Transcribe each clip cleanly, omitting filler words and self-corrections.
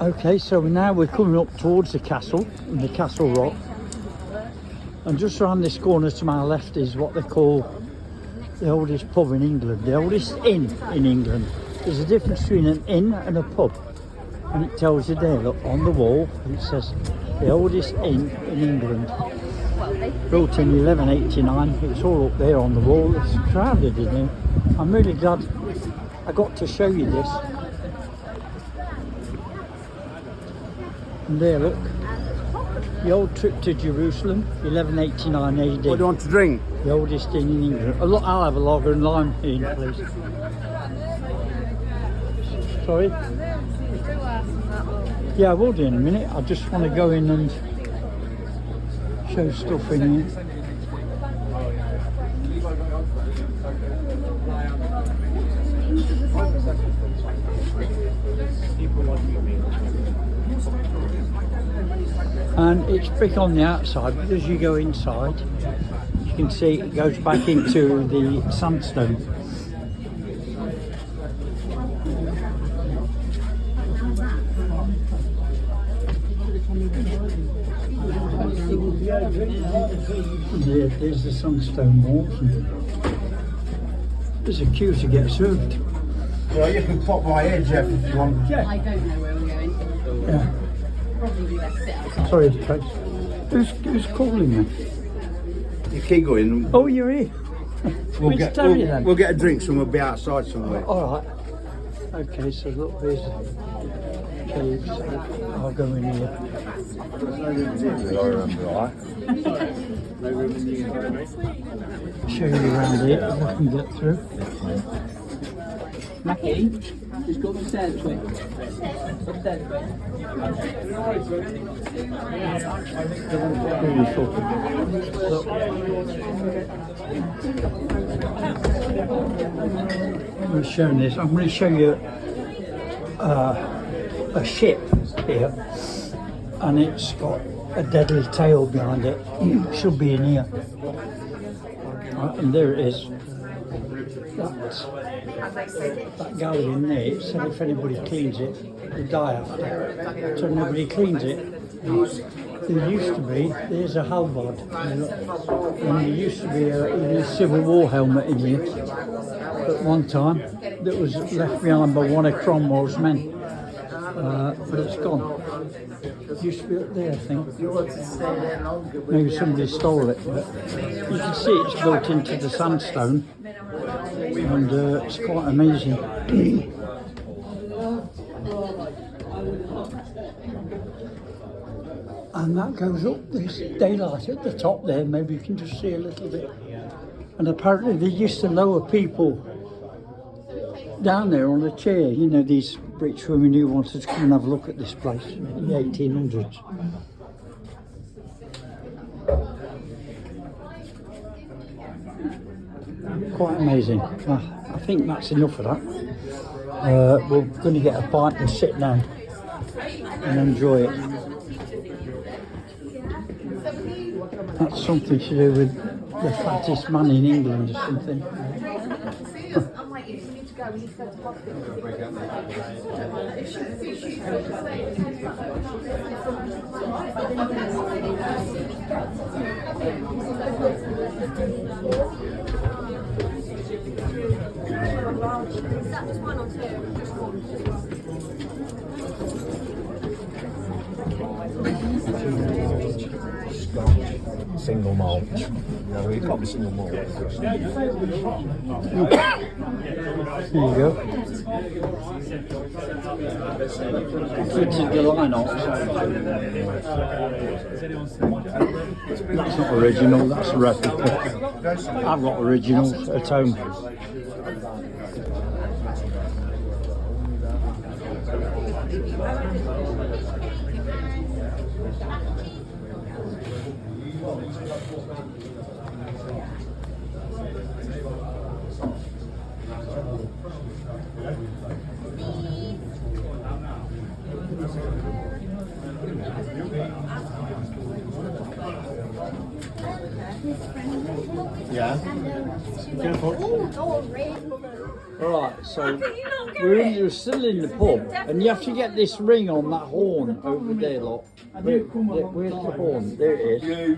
Okay, so now we're coming up towards the castle, and the Castle Rock. And just around this corner to my left is what they call the oldest pub in England, the oldest inn in England. There's a difference between an inn and a pub. And it tells you there, look, on the wall, it says the oldest inn in England. Built in 1189, it's all up there on the wall, it's crowded in here. I'm really glad I got to show you this. And there, look, the old trip to Jerusalem, 1189 AD. What do you want to drink? The oldest inn in England. I'll have a lager and lime in, please. Sorry? Yeah, I will do in a minute. I just want to go in and show stuff in here. And it's brick on the outside, but as you go inside, you can see it goes back into the sandstone. There's the sandstone walls. There's a queue to get served. Well, you can pop by here, Jeff, if you want. Yeah. I don't know where we're going. Yeah. Probably best sit outside. Sorry, Trace. Who's calling me? You keep going. Oh, you're here. We'll It's Terry then. we'll get a drink and we'll be outside somewhere. All right. Okay, so look, there's caves. I'll go in here. Show you around here if I can get through. Mackie, just go upstairs quick. Upstairs quick. Beautiful. Look. I'm showing this. I'm going to show you a ship here, and it's got a deadly tail behind it. Should be in here. Right, and there it is. That galley in there, it said if anybody cleans it, they die after. So nobody cleans it. There used to be, there's a halberd, and there used to be even a Civil War helmet in here at one time that was left behind by one of Cromwell's men, but it's gone. It used to be up there, I think. Maybe somebody stole it, but you can see it's built into the sandstone, and it's quite amazing. And that goes up, there's daylight at the top there, maybe you can just see a little bit. And apparently they used to lower people down there on a chair, you know, these rich women who wanted to come and have a look at this place in the 1800s. Quite amazing. I think that's enough of that. We're going to get a pint and sit down and enjoy it. That's something to do with the fattest man in England or something. Single malt. No, it can't be single malt. There you go. Fitted the line off. That's not original, that's a replica. I've got originals at home. Yeah. Careful. Alright, so we're still in the pub, and you have to get this ring on that horn over there, look. Where's the horn? There it is.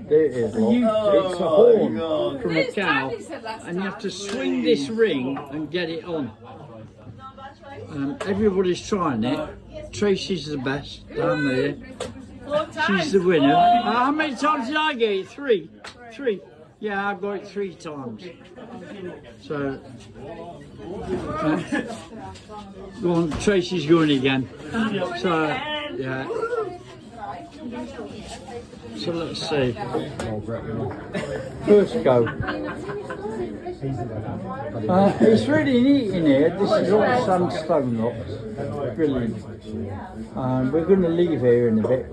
There it is, look. It's a horn from a cow, and you have to swing this ring and get it on. Everybody's trying it. Tracy's the best down there. She's the winner. How many times did I get it? Three. Yeah, I've got it 3 times. So, go on, Tracy's going again. So, yeah. So let's see. First go. It's really neat in here. This is all sandstone rocks. Brilliant. And we're going to leave here in a bit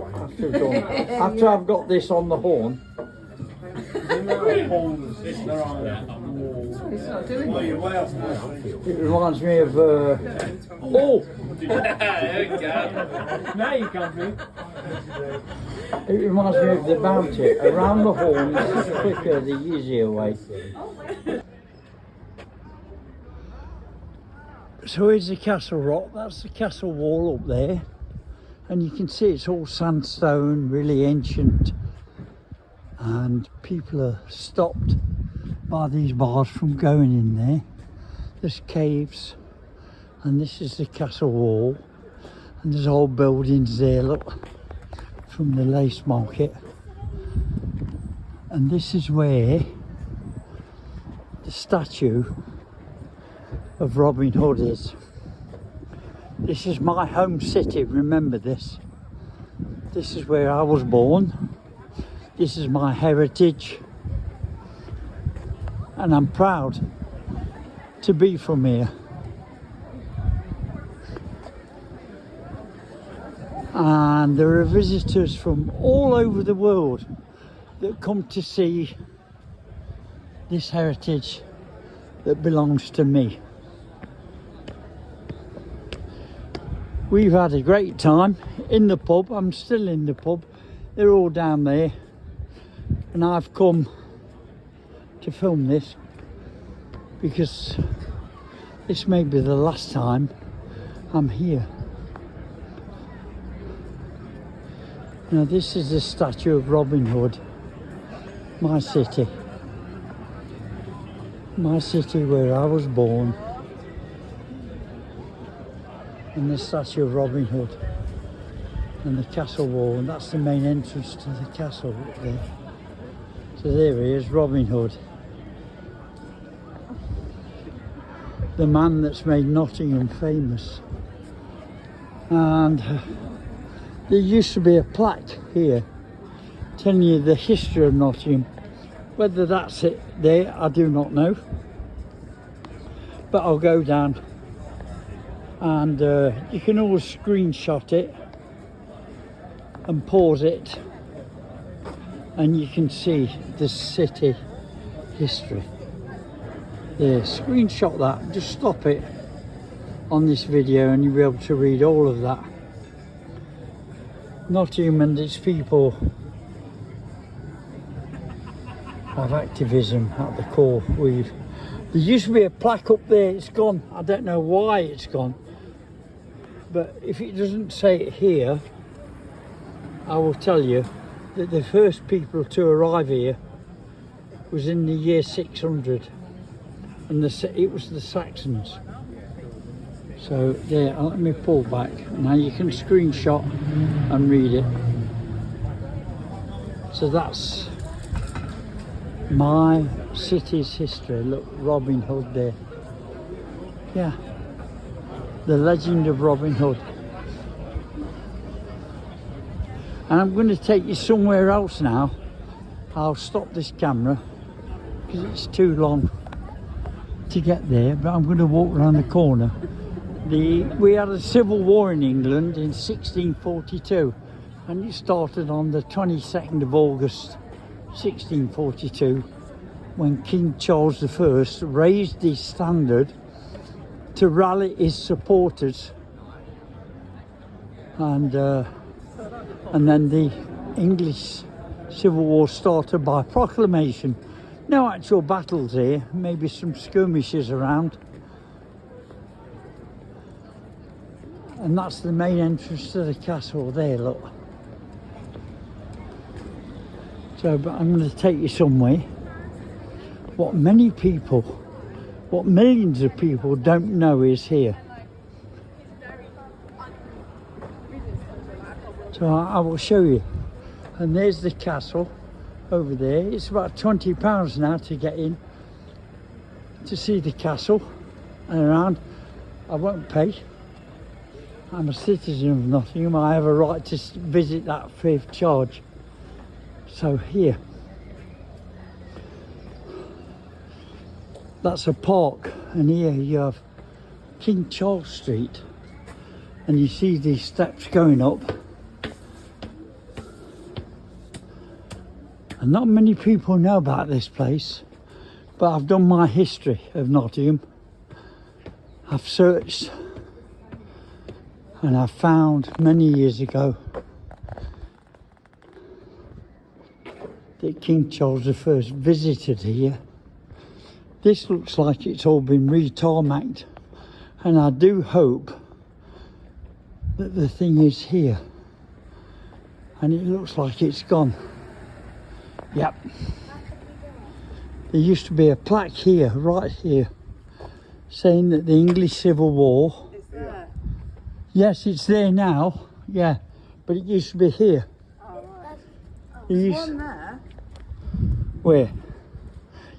after I've got this on the horn. It reminds me of oh! Now you come through. It reminds me of the bounty. Around the horn, it's the quicker, the easier way. So here's the castle rock. That's the castle wall up there, and you can see it's all sandstone, really ancient. And people are stopped by these bars from going in there. There's caves, and this is the castle wall, and there's old buildings there, look, from the lace market. And this is where the statue of Robin Hood is. This is my home city, remember this. This is where I was born. This is my heritage, and I'm proud to be from here. And there are visitors from all over the world that come to see this heritage that belongs to me. We've had a great time in the pub. I'm still in the pub. They're all down there. And I've come to film this because this may be the last time I'm here. Now this is the statue of Robin Hood, my city where I was born, and the statue of Robin Hood and the castle wall, and that's the main entrance to the castle up there. So there he is, Robin Hood, the man that's made Nottingham famous. And there used to be a plaque here telling you the history of Nottingham. Whether that's it there, I do not know. But I'll go down, and you can always screenshot it and pause it, and you can see the city history. There, screenshot that, just stop it on this video and you'll be able to read all of that. Nottingham and its people have activism at the core. There used to be a plaque up there, it's gone. I don't know why it's gone, but if it doesn't say it here, I will tell you that the first people to arrive here was in the year 600, and it was the Saxons. So there, let me pull back. Now you can screenshot and read it. So that's my city's history. Look, Robin Hood there. Yeah, the legend of Robin Hood. And I'm going to take you somewhere else now. I'll stop this camera because it's too long to get there, but I'm going to walk around the corner. We had a civil war in England in 1642, and it started on the 22nd of August 1642 when King Charles I raised his standard to rally his supporters, and then the English Civil War started by proclamation. No actual battles here, maybe some skirmishes around, And that's the main entrance to the castle there, look. So, but I'm going to take you somewhere. What millions of people don't know is here. So I will show you. And there's the castle over there. It's about £20 now to get in to see the castle and around. I won't pay. I'm a citizen of Nottingham. I have a right to visit that free of charge. So here, that's a park, and here you have King Charles Street, and you see these steps going up. And not many people know about this place, but I've done my history of Nottingham. I've searched, and I found many years ago that King Charles I visited here. This looks like it's all been re-tarmacked, and I do hope that the thing is here, and it looks like it's gone. Yep. There used to be a plaque here, right here, saying that the English Civil War. It's there. Yes, it's there now. Yeah, but it used to be here. Oh, right. It One there. Where?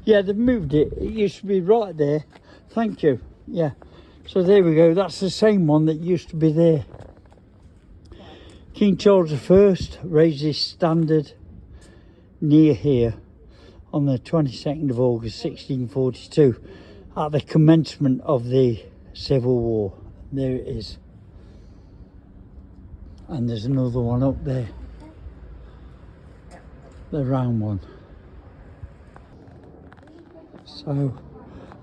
Yeah, they've moved it. It used to be right there. Thank you. Yeah. So there we go. That's the same one that used to be there. King Charles I raised his standard near here on the 22nd of August 1642 at the commencement of the Civil War. There it is. And there's another one up there. The round one. So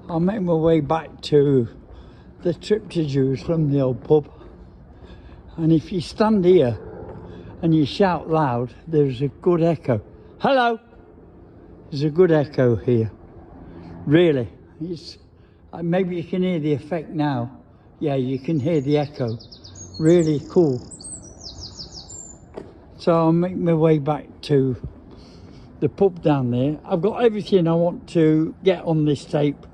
I'll make my way back to the trip to Jerusalem, the old pub. And if you stand here and you shout loud, there's a good echo. Hello! There's a good echo here. Really. It's maybe you can hear the effect now. Yeah, you can hear the echo. Really cool. So I'll make my way back to the pub down there. I've got everything I want to get on this tape.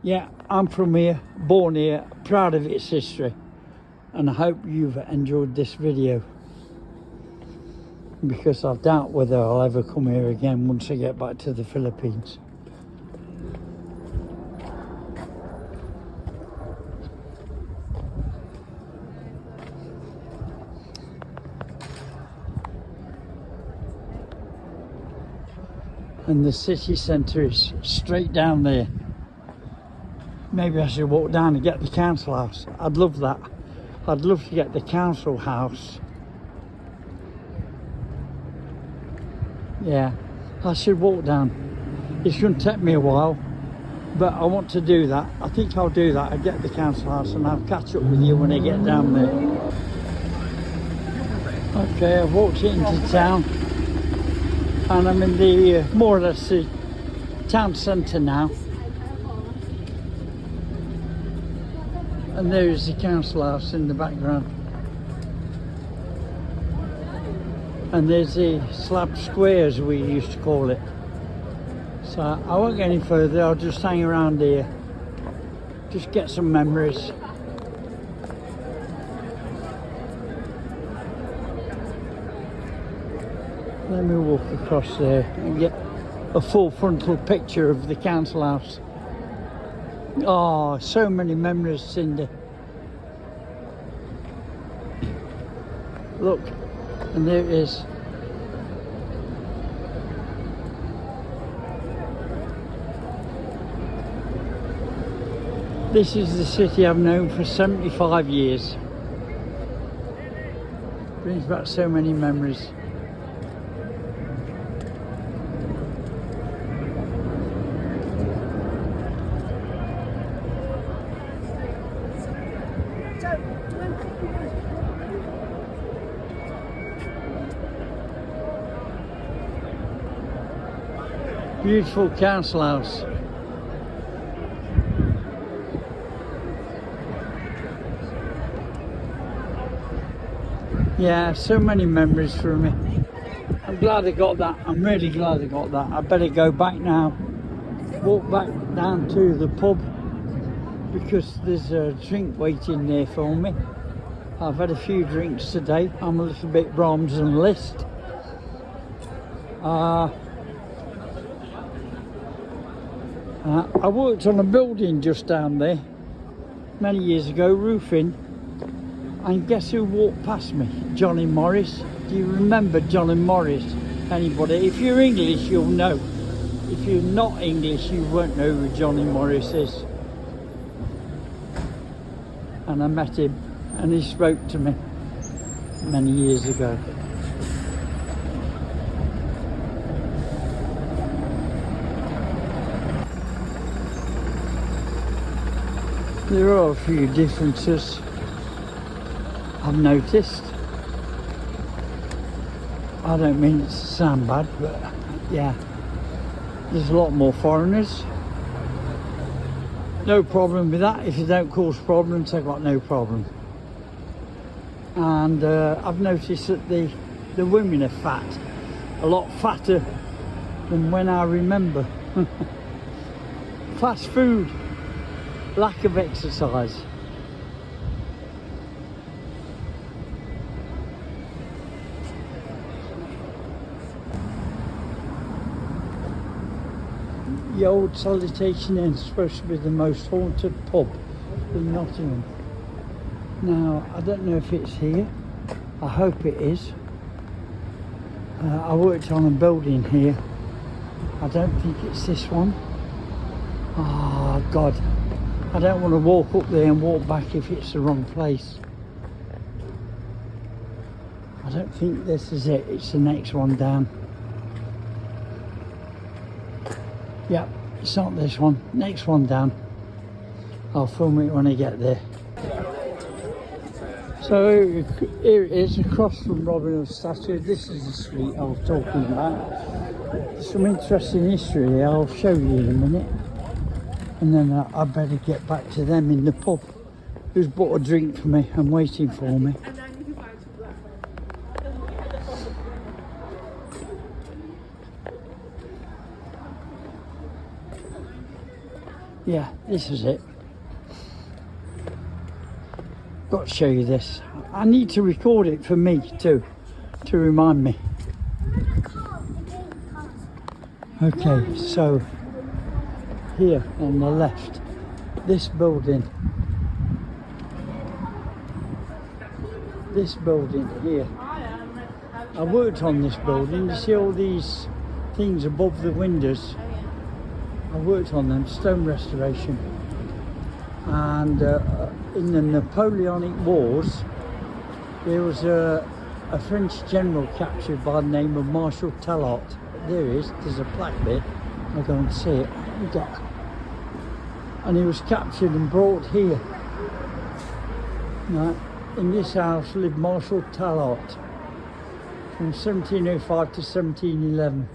Yeah, I'm from here, born here, proud of its history, and I hope you've enjoyed this video, because I doubt whether I'll ever come here again once I get back to the Philippines. And the city centre is straight down there. Maybe I should walk down and get the council house. I'd love that. I'd love to get the council house. Yeah, I should walk down. It's going to take me a while, but I want to do that. I think I'll do that. I'll get the council house and I'll catch up with you when I get down there. Okay, I've walked into town. And I'm in the more or less the town centre now. And there's the council house in the background. And there's the slab square, as we used to call it. So I won't get any further, I'll just hang around here. Just get some memories. Let me walk across there and get a full frontal picture of the council house. Oh, so many memories, Cindy. Look, and there it is. This is the city I've known for 75 years. Brings back so many memories. Beautiful council house. Yeah, so many memories for me. I'm glad I got that. I'm really glad I got that. I better go back now. Walk back down to the pub because there's a drink waiting there for me. I've had a few drinks today. I'm a little bit Brahms and Liszt. I worked on a building just down there many years ago, roofing, and guess who walked past me? Johnny Morris. Do you remember Johnny Morris? Anybody? If you're English, you'll know. If you're not English, you won't know who Johnny Morris is. And I met him, and he spoke to me many years ago. There are a few differences I've noticed. I don't mean it to sound bad, but yeah, there's a lot more foreigners. No problem with that. If you don't cause problems, I've got no problem. And I've noticed that the women are fat, a lot fatter than when I remember. Fast food, lack of exercise. The old Salutation Inn is supposed to be the most haunted pub in Nottingham. Now, I don't know if it's here. I hope it is. I worked on a building here. I don't think it's this one. Oh God, I don't want to walk up there and walk back if it's the wrong place. I don't think this is it. It's the next one down. Yep, it's not this one. Next one down. I'll film it when I get there. So here it is, across from Robin Hood's statue. This is the street I was talking about. There's some interesting history here. I'll show you in a minute. And then I better get back to them in the pub. Who's bought a drink for me and waiting for me. Yeah, this is it. Got to show you this. I need to record it for me too, to remind me. Okay, so here on the left, this building here. I worked on this building. You see all these things above the windows? I worked on them, stone restoration. And in the Napoleonic Wars, there was a French general captured by the name of Marshal Talot. There he is, there's a plaque there. I'll go and see it. And he was captured and brought here. Right. In this house lived Marshal Talot from 1705 to 1711,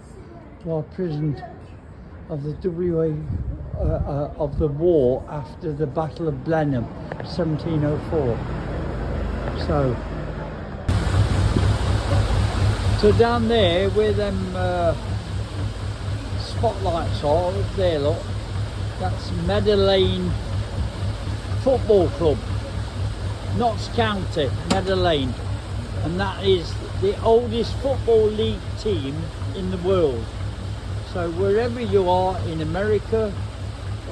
while prisoned of the of the war after the Battle of Blenheim, 1704. So down there where them spotlights are, up there, look, that's Meadow Lane Football Club, Notts County, Meadow Lane, and that is the oldest football league team in the world. So wherever you are in America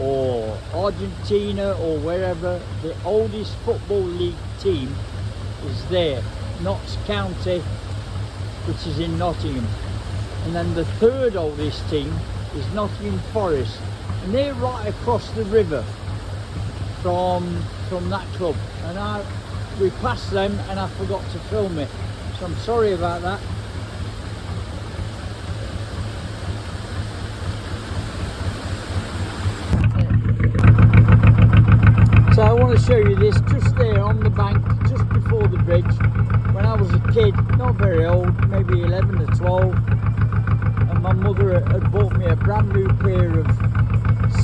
or Argentina or wherever, the oldest football league team is there, Notts County, which is in Nottingham. And then the third oldest team is Nottingham Forest, and they're right across the river from that club. And we passed them and I forgot to film it, so I'm sorry about that. So I want to show you this just there on the bank, just before the bridge. When I was a kid, not very old, maybe 11 or 12, and my mother had bought me a brand new pair of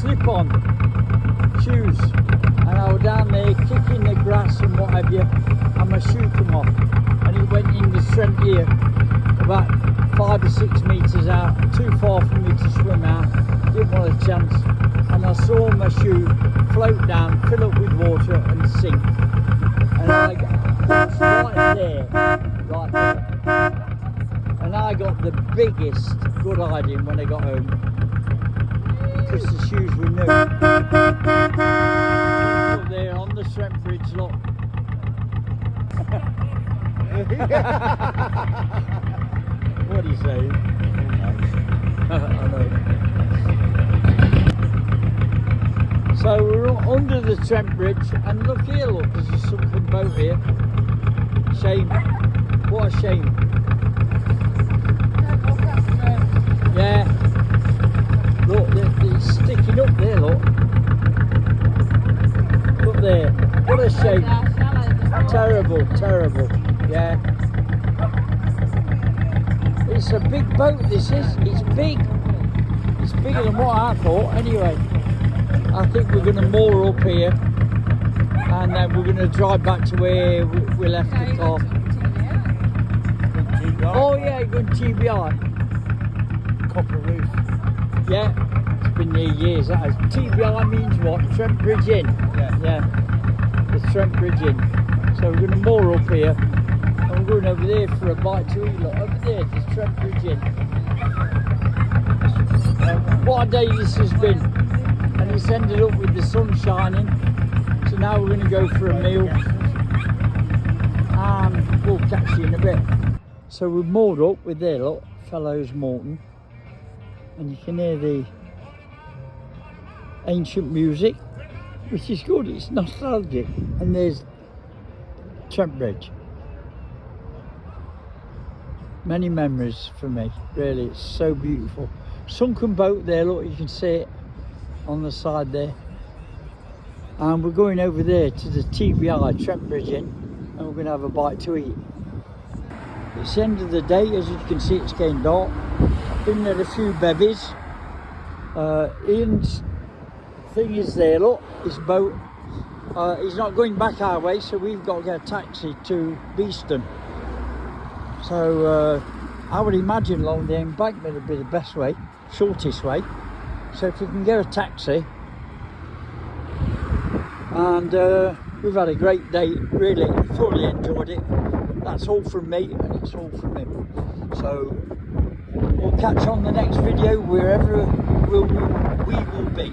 slip-on shoes, and I was down there kicking the grass and what have you, and my shoe come off, and it went here, about 5 or 6 metres out, too far for me to swim out, didn't want a chance, and I saw my shoe float down, fill up with water and sink. And I was right there, and I got the biggest good hiding when I got home, because the shoes were new. Up there on the Trent Bridge, look. What do you say? I know. So we're under the Trent Bridge, and look here, look, there's a sunken boat here. Shame. What a shame. Yeah. Look, it's sticking up there, look. Look there. What a shame. Terrible, terrible. Yeah. It's a big boat, this is. It's big. It's bigger than what I thought. Anyway, I think we're going to moor up here, and then we're going to drive back to where we left the car. Oh yeah, you're going to TBI. Copper roof. Yeah, it's been there years. That is. TBI means what? Trent Bridge Inn. Yeah, the Trent Bridge Inn. So we're going to moor up here, and we're going over there for a bite to eat. Look, over there, there's Trent Bridge Inn. What a day this has been. And it's ended up with the sun shining. So now we're going to go for a meal, and we'll catch you in a bit. So we've moored up with there, look, Fellows Morton, and you can hear the ancient music, which is good, it's nostalgic. And there's Trent Bridge. Many memories for me, really, it's so beautiful. Sunken boat there, look, you can see it on the side there. And we're going over there to the TBI, Trent Bridge Inn, and we're going to have a bite to eat. It's the end of the day, as you can see it's getting dark. I've been at a few bevies. Ian's thing is there, look, his boat. He's not going back our way, so we've got to get a taxi to Beeston. So I would imagine along the embankment would be the best way, shortest way. So if we can get a taxi, and we've had a great day, really thoroughly enjoyed it. That's all from me, and it's all from him. So we'll catch on the next video wherever we will be.